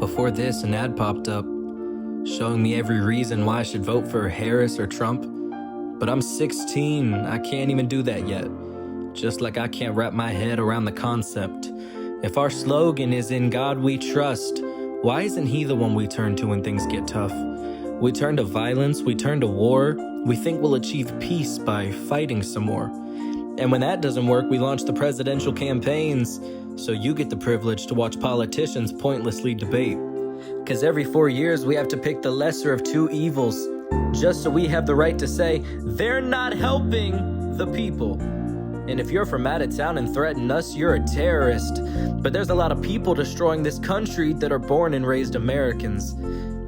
Before this, an ad popped up showing me every reason why I should vote for Harris or Trump. But I'm 16, I can't even do that yet. Just like I can't wrap my head around the concept. If our slogan is "In God We Trust," why isn't He the one we turn to when things get tough? We turn to violence, we turn to war. We think we'll achieve peace by fighting some more. And when that doesn't work, we launch the presidential campaigns, so you get the privilege to watch politicians pointlessly debate. 'Cause every 4 years we have to pick the lesser of two evils, just so we have the right to say, they're not helping the people. And if you're from out of town and threaten us, you're a terrorist. But there's a lot of people destroying this country that are born and raised Americans.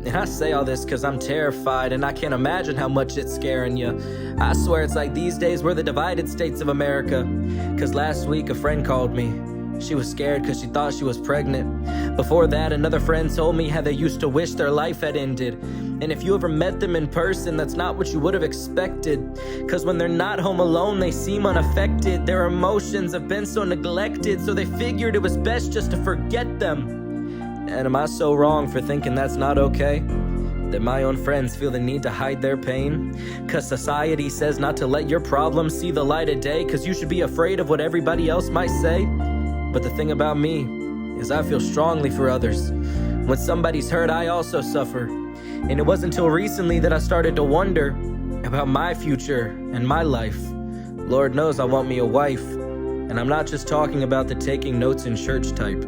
And I say all this because I'm terrified and I can't imagine how much it's scaring you. I swear it's like these days we're the divided states of America. 'Cause last week a friend called me. She was scared because she thought she was pregnant. Before that, another friend told me how they used to wish their life had ended. And if you ever met them in person, that's not what you would have expected. 'Cause when they're not home alone, they seem unaffected. Their emotions have been so neglected, so they figured it was best just to forget them. And am I so wrong for thinking that's not okay? That my own friends feel the need to hide their pain? 'Cause society says not to let your problems see the light of day, 'cause you should be afraid of what everybody else might say. But the thing about me is I feel strongly for others. When somebody's hurt, I also suffer. And it wasn't until recently that I started to wonder about my future and my life. Lord knows I want me a wife. And I'm not just talking about the taking notes in church type.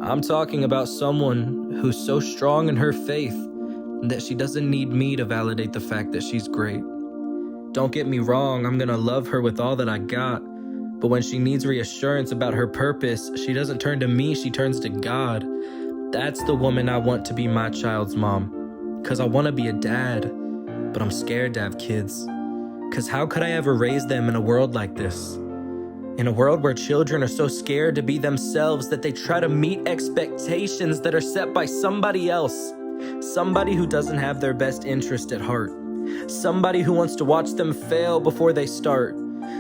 I'm talking about someone who's so strong in her faith that she doesn't need me to validate the fact that she's great. Don't get me wrong, I'm gonna love her with all that I got. But when she needs reassurance about her purpose, she doesn't turn to me, she turns to God. That's the woman I want to be my child's mom. 'Cause I want to be a dad, but I'm scared to have kids. 'Cause how could I ever raise them in a world like this? In a world where children are so scared to be themselves that they try to meet expectations that are set by somebody else. Somebody who doesn't have their best interest at heart. Somebody who wants to watch them fail before they start.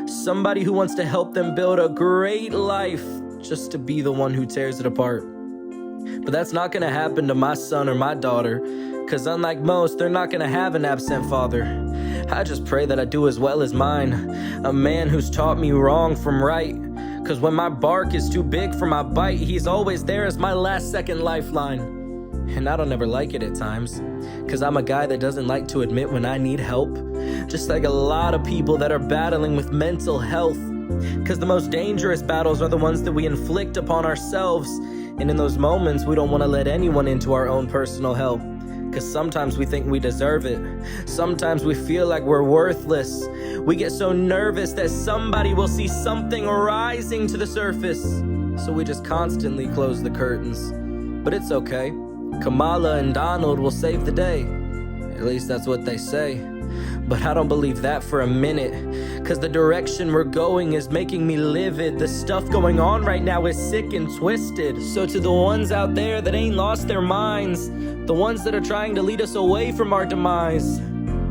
Somebody who wants to help them build a great life just to be the one who tears it apart. But that's not gonna happen to my son or my daughter, 'cause unlike most, they're not gonna have an absent father. I just pray that I do as well as mine, a man who's taught me wrong from right. 'Cause when my bark is too big for my bite, he's always there as my last second lifeline. And I don't ever like it at times, 'cause I'm a guy that doesn't like to admit when I need help. Just like a lot of people that are battling with mental health. 'Cause the most dangerous battles are the ones that we inflict upon ourselves. And in those moments, we don't want to let anyone into our own personal hell. 'Cause sometimes we think we deserve it. Sometimes we feel like we're worthless. We get so nervous that somebody will see something rising to the surface. So we just constantly close the curtains. But it's okay. Kamala and Donald will save the day. At least that's what they say. But I don't believe that for a minute. 'Cause the direction we're going is making me livid. The stuff going on right now is sick and twisted. So to the ones out there that ain't lost their minds, the ones that are trying to lead us away from our demise,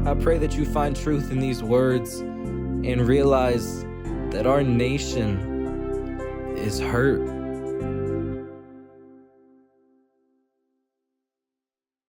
I pray that you find truth in these words and realize that our nation is hurt.